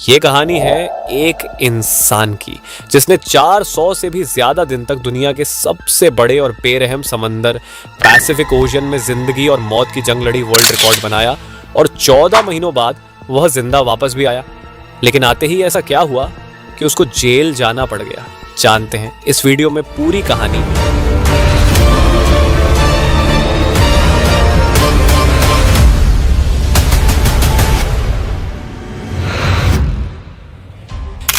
ये कहानी है एक इंसान की जिसने 400 से भी ज्यादा दिन तक दुनिया के सबसे बड़े और बेरहम समंदर पैसिफिक ओशन में जिंदगी और मौत की जंग लड़ी, वर्ल्ड रिकॉर्ड बनाया और 14 महीनों बाद वह जिंदा वापस भी आया। लेकिन आते ही ऐसा क्या हुआ कि उसको जेल जाना पड़ गया। जानते हैं इस वीडियो में पूरी कहानी।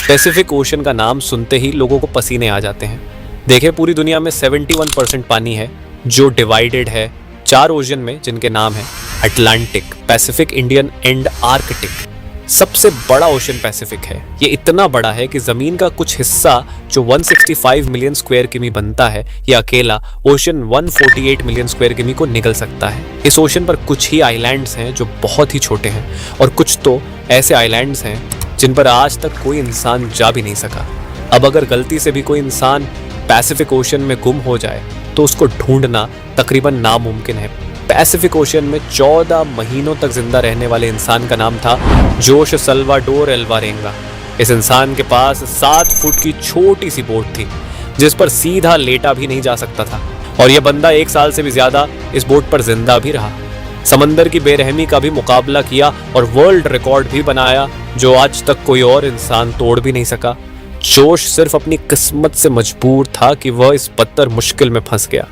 पैसिफिक ओशन का नाम सुनते ही लोगों को पसीने आ जाते हैं। देखें, पूरी दुनिया में 71% पानी है जो डिवाइडेड है 4 ओशन में, जिनके नाम है Atlantic, Pacific, Indian and Arctic. सबसे बड़ा ओशन पैसिफिक है। ये इतना बड़ा है कि जमीन का कुछ हिस्सा जो 165 मिलियन स्क्वायर किमी बनता है, ये अकेला ओशन 148 मिलियन स्क्वायर किमी को निगल सकता है। इस ओशन पर कुछ ही आइलैंड्स हैं जो बहुत ही छोटे हैं और कुछ तो ऐसे आइलैंड्स हैं जिन पर आज तक कोई इंसान जा भी नहीं सका। अब अगर गलती से भी कोई इंसान पैसिफिक ओशन में गुम हो जाए तो उसको ढूंढना तकरीबन नामुमकिन है। पैसिफिक ओशन में 14 महीनों तक जिंदा रहने वाले इंसान का नाम था जोश सल्वाडोर एल्वारेंगा। इस इंसान के पास 7 फुट की छोटी सी बोट थी जिस पर सीधा लेटा भी नहीं जा सकता था, और यह बंदा 1 साल से भी ज्यादा इस बोट पर जिंदा भी रहा। समंदर की बेरहमी का भी मुकाबला किया और वर्ल्ड रिकॉर्ड भी बनाया जो आज तक कोई और इंसान तोड़ भी नहीं सका। जोश सिर्फ अपनी किस्मत से मजबूर था कि वह इस बदतर मुश्किल में फंस गया।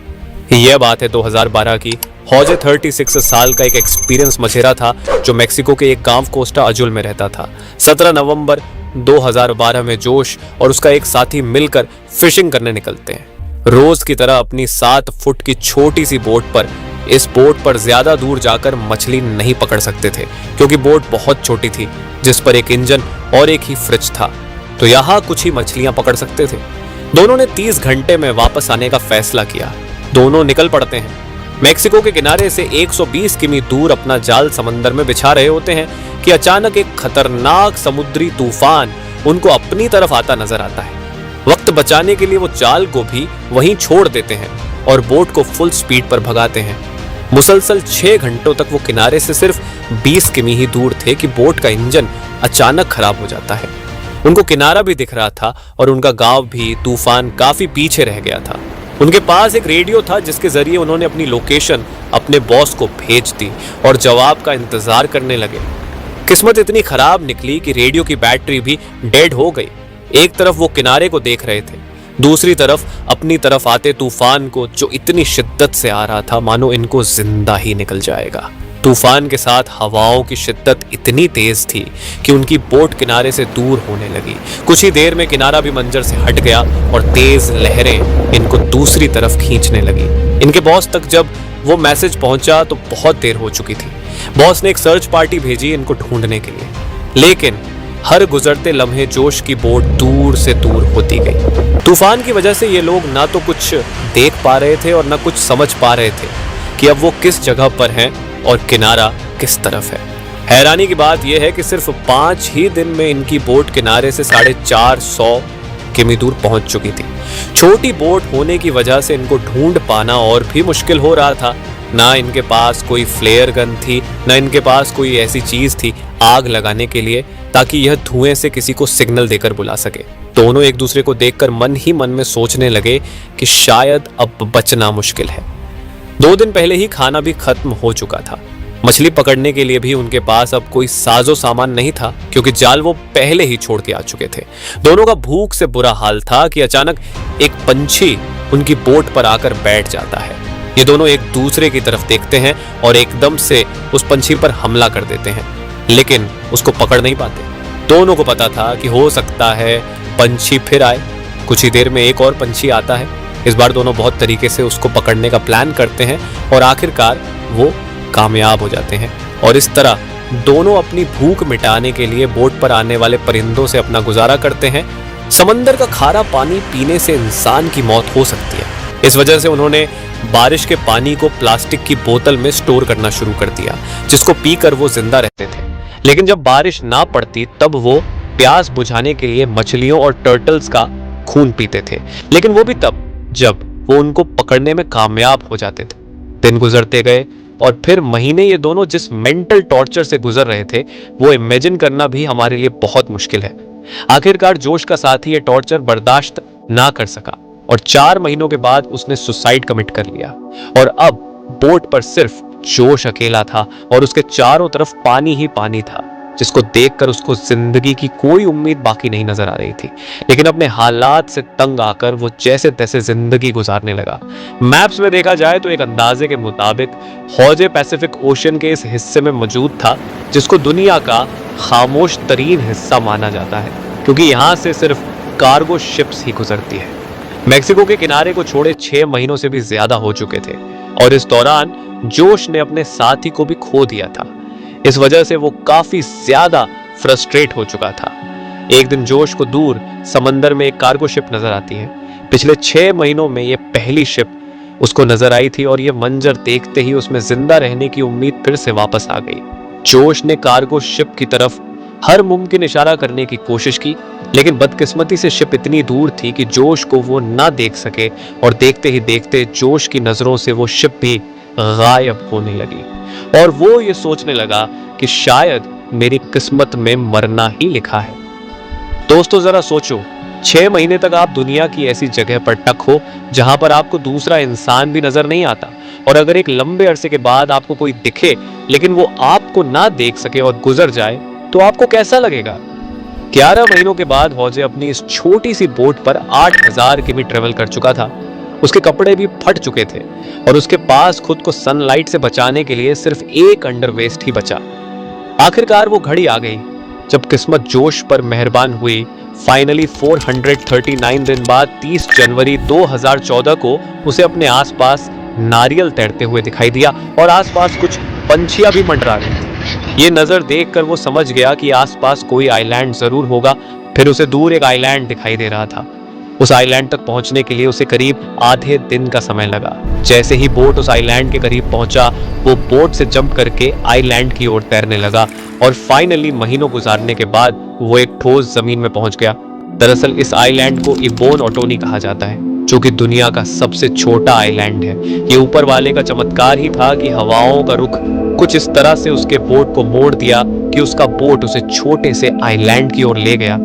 यह बात है 2012 की। हौजे 36 साल का एक एक्सपीरियंस मछेरा था जो मेक्सिको के एक गांव कोस्टा अजुल में रहता था। 17 नवंबर 2012 में जोश और उसका एक साथी मिलकर फिशिंग करने निकलते हैं। रोज की तरह अपनी 7 फुट की छोटी सी बोट पर इस बोट पर ज्यादा दूर जाकर मछली नहीं पकड़ सकते थे क्योंकि बोट बहुत छोटी थी जिस पर एक इंजन और एक ही फ्रिज था, तो यहाँ कुछ ही मछलियां पकड़ सकते थे। दोनों ने 30 घंटे में वापस आने का फैसला किया। दोनों निकल पड़ते हैं। मेक्सिको के किनारे से 120 किमी दूर अपना जाल समंदर में बिछा रहे होते हैं कि अचानक एक खतरनाक समुद्री तूफान उनको अपनी तरफ आता नजर आता है। वक्त बचाने के लिए वो जाल को भी वहीं छोड़ देते हैं और बोट को फुल स्पीड पर भगाते हैं। मुसलसल 6 घंटों तक वो किनारे से सिर्फ 20 किमी ही दूर थे कि बोट का इंजन अचानक खराब हो जाता है। उनको किनारा भी दिख रहा था और उनका गांव भी तूफान काफी पीछे रह गया था। उनके पास एक रेडियो था जिसके जरिए उन्होंने अपनी लोकेशन अपने बॉस को भेज दी और जवाब का इंतजार करने लगे। किस्मत इतनी खराब निकली कि रेडियो की बैटरी भी डेड हो गई। एक तरफ वो किनारे को देख रहे थे, दूसरी तरफ अपनी तरफ आते तूफान को जो इतनी शिद्दत से आ रहा था मानो इनको जिंदा ही निकल जाएगा। तूफान के साथ हवाओं की शिद्दत इतनी तेज थी कि उनकी बोट किनारे से दूर होने लगी। कुछ ही देर में किनारा भी मंजर से हट गया और तेज लहरें इनको दूसरी तरफ खींचने लगी। इनके बॉस तक जब वो मैसेज पहुंचा तो बहुत देर हो चुकी थी। बॉस ने एक सर्च पार्टी भेजी इनको ढूंढने के लिए, लेकिन हर गुजरते लम्हे जोश की बोट दूर से दूर होती गई। तूफान की वजह से ये लोग ना तो कुछ देख पा रहे थे और ना कुछ समझ पा रहे थे कि अब वो किस जगह पर हैं और किनारा किस तरफ है। हैरानी की बात यह है कि सिर्फ 5 ही दिन में इनकी बोट किनारे से 450 किमी दूर पहुंच चुकी थी। छोटी बोट होने की वजह से इनको ढूंढ पाना और भी मुश्किल हो रहा था। ना इनके पास कोई फ्लेयर गन थी, ना इनके पास कोई ऐसी चीज थी आग लगाने के लिए ताकि यह धुएं से किसी को सिग्नल देकर बुला सके। दोनों एक दूसरे को देखकर मन ही मन में सोचने लगे कि शायद अब बचना मुश्किल है। 2 दिन पहले ही खाना भी खत्म हो चुका था। मछली पकड़ने के लिए भी उनके पास अब कोई साजो सामान नहीं था क्योंकि जाल वो पहले ही छोड़ के आ चुके थे। दोनों का भूख से बुरा हाल था कि अचानक एक पंछी उनकी बोट पर आकर बैठ जाता है। ये दोनों एक दूसरे की तरफ देखते हैं और एकदम से उस पंछी पर हमला कर देते हैं, लेकिन उसको पकड़ नहीं पाते। दोनों को पता था कि हो सकता है पंछी फिर आए। कुछ ही देर में एक और पंछी आता है। इस बार दोनों बहुत तरीके से उसको पकड़ने का प्लान करते हैं और आखिरकार वो कामयाब हो जाते हैं। और इस तरह दोनों अपनी भूख मिटाने के लिए बोट पर आने वाले परिंदों से अपना गुजारा करते हैं। समंदर का खारा पानी पीने से इंसान की मौत हो सकती है। इस वजह से उन्होंने बारिश के पानी को प्लास्टिक की बोतल में स्टोर करना शुरू कर दिया जिसको पीकर वो जिंदा रहते थे। लेकिन जब बारिश ना पड़ती तब वो प्यास बुझाने के लिए मछलियों और टर्टल्स का खून पीते थे, लेकिन वो भी तब जब वो उनको पकड़ने में कामयाब हो जाते थे। दिन गुजरते गए, और फिर महीने ये दोनों जिस मेंटल टॉर्चर से गुजर रहे थे वो इमेजिन करना भी हमारे लिए बहुत मुश्किल है। आखिरकार जोश का साथी ये टॉर्चर बर्दाश्त ना कर सका और 4 महीनों के बाद उसने सुसाइड कमिट कर लिया। और अब बोट पर सिर्फ जोश अकेला था और उसके चारों तरफ पानी ही पानी था, जिसको देखकर उसको जिंदगी की कोई उम्मीद बाकी नहीं नजर आ रही थी। लेकिन अपने हालात से तंग आकर वो जैसे तैसे जिंदगी गुजारने लगा। मैप्स में देखा जाए तो एक अंदाजे के मुताबिक हौजे पैसिफिक ओशन के इस हिस्से में मौजूद था, जिसको दुनिया का खामोश तरीन हिस्सा माना जाता है, क्योंकि यहाँ से सिर्फ कार्गो शिप्स ही गुजरती है। मैक्सिको के किनारे को छोड़े 6 महीनों से भी ज्यादा हो चुके थे और इस दौरान जोश ने अपने साथी को भी खो दिया था। इस वजह से वो काफी ज्यादा फ्रस्ट्रेट हो चुका था। एक दिन जोश को दूर समंदर में एक कार्गो शिप नजर आती है। पिछले 6 महीनों में ये पहली शिप उसको नजर आई थी और ये मंजर देखते ही उसमें जिंदा रहने की उम्मीद फिर से वापस आ गई। जोश ने कार्गो शिप की तरफ हर मुमकिन इशारा करने की कोशिश की, लेकिन बदकिस्मती से शिप इतनी दूर थी कि जोश को वो ना देख सके और देखते ही देखते जोश की नजरों से वो शिप भी गायब होने लगी और वो ये सोचने लगा कि शायद मेरी किस्मत में मरना ही लिखा है। दोस्तों जरा सोचो, 6 महीने तक आप दुनिया की ऐसी जगह पर टक हो जहां पर आपको दूसरा इंसान भी नजर नहीं आता, और अगर एक लंबे अरसे के बाद आपको कोई दिखे लेकिन वो आपको ना देख सके और गुजर जाए तो आपको कैसा लगेगा। 11 महीनों के बाद हौजे अपनी इस छोटी सी बोट पर 8000 किमी ट्रेवल कर चुका था। उसके कपड़े भी फट चुके थे और उसके पास खुद को सनलाइट से बचाने के लिए सिर्फ एक अंडरवेस्ट ही बचा। आखिरकार वो घड़ी आ गई जब किस्मत जोश पर मेहरबान हुई। फाइनली 439 दिन बाद 30 जनवरी 2014 को उसे अपने आसपास नारियल तैरते हुए दिखाई दिया और आसपास कुछ पंछियां भी मंडरा रही थी। ये नजर देखकर वो समझ गया कि आसपास कोई आइलैंड जरूर होगा। फिर उसे दूर एक आइलैंड दिखाई दे रहा था। उस आइलैंड तक पहुंचने के लिए उसे करीब आधे दिन का समय लगा। जैसे ही बोट उस आइलैंड के करीब पहुंचा, वो बोट से जंप करके आइलैंड की ओर तैरने लगा और फाइनली महीनों गुजारने के बाद वो एक ठोस जमीन में पहुंच गया। दरअसल इस आइलैंड को इबोन ओटोनी कहा जाता है, जो कि दुनिया का सबसे छोटा आइलैंड है। ये ऊपर वाले का चमत्कार ही था कि हवाओं का रुख कुछ इस तरह से उसके बोट को मोड़ दिया कि उसका बोट उसे छोटे से आइलैंड की ओर ले गया।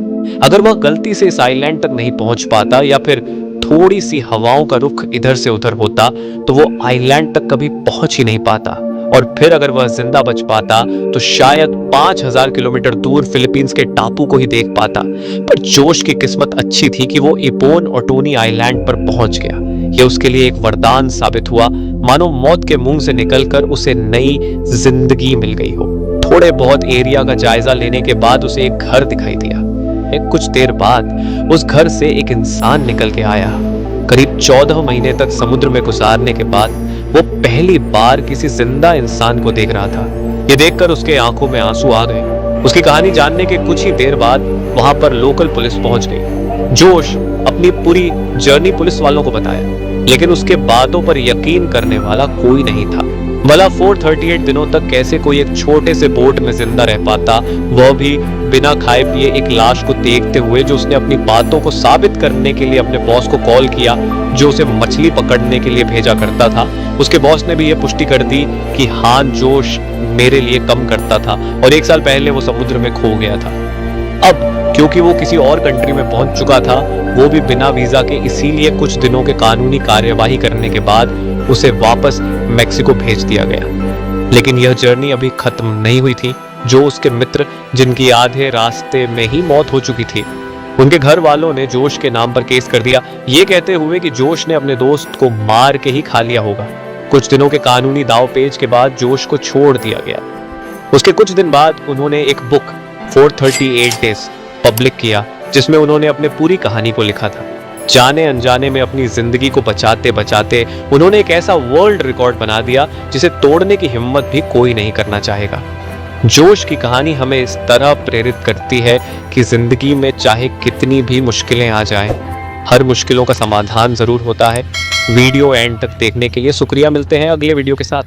अगर वह गलती से इस आइलैंड तक नहीं पहुंच पाता या फिर थोड़ी सी हवाओं का रुख इधर से उधर होता तो वो आइलैंड तक कभी पहुंच ही नहीं पाता, और फिर अगर वह जिंदा बच पाता तो शायद 5000 किलोमीटर दूर फिलीपींस के टापू को ही देख पाता। पर जोश की किस्मत अच्छी थी कि वो इबोन ओटोनी आइलैंड पर पहुंच गया। यह उसके लिए एक वरदान साबित हुआ, मानो मौत के मुंह से निकलकर उसे नई जिंदगी मिल गई हो। थोड़े बहुत एरिया का जायजा लेने के बाद उसे एक घर दिखाई दिया। कुछ देर बाद उस घर से एक इंसान निकल के आया। करीब 14 महीने तक समुद्र में गुजारने के बाद वो पहली बार किसी जिंदा इंसान को देख रहा था। ये देखकर उसके आंखों में आंसू आ गए। उसकी कहानी जानने के कुछ ही देर बाद वहां पर लोकल पुलिस पहुंच गई। जोश अपनी पूरी जर्नी पुलिस वालों को बताया, लेकिन उसके बातों पर यकीन करने वाला कोई नहीं था। भला 438 दिनों तक कैसे कोई एक छोटे से बोट में जिंदा रह पाता, वह भी बिना खाए पिए एक लाश को देखते हुए, जो उसने अपनी बातों को साबित करने के लिए अपने बॉस को कॉल किया, जो उसे मछली पकड़ने के लिए भेजा करता था। उसके बॉस ने भी यह पुष्टि कर दी कि हाँ, जोश मेरे लिए कम करता था और 1 साल पहले वो समुद्र में खो गया था। अब क्योंकि वो किसी और कंट्री में पहुंच चुका था, वो भी बिना वीजा के, इसीलिए कुछ दिनों के कानूनी कार्यवाही करने के बाद उसे वापस मैक्सिको भेज दिया गया। लेकिन यह जर्नी अभी खत्म नहीं हुई थी। जो उसके मित्र, जिनकी आधे रास्ते में ही मौत हो चुकी थी, उनके घर वालों ने जोश के नाम पर केस कर दिया, ये कहते हुए कि जोश ने अपने दोस्त को मार के ही खा लिया होगा। कुछ दिनों के कानूनी दावपेच के बाद जोश को छोड़ दिया गया। उसके कुछ दिन बाद उन्होंने एक बुक 438 डेज पब्लिक किया, जिसमें उन्होंने अपने पूरी कहानी को लिखा था। जाने अनजाने में अपनी जिंदगी को बचाते बचाते उन्होंने एक ऐसा वर्ल्ड रिकॉर्ड बना दिया जिसे तोड़ने की हिम्मत भी कोई नहीं करना चाहेगा। जोश की कहानी हमें इस तरह प्रेरित करती है कि जिंदगी में चाहे कितनी भी मुश्किलें आ जाएं, हर मुश्किलों का समाधान जरूर होता है। वीडियो एंड तक देखने के लिए शुक्रिया। मिलते हैं अगले वीडियो के साथ।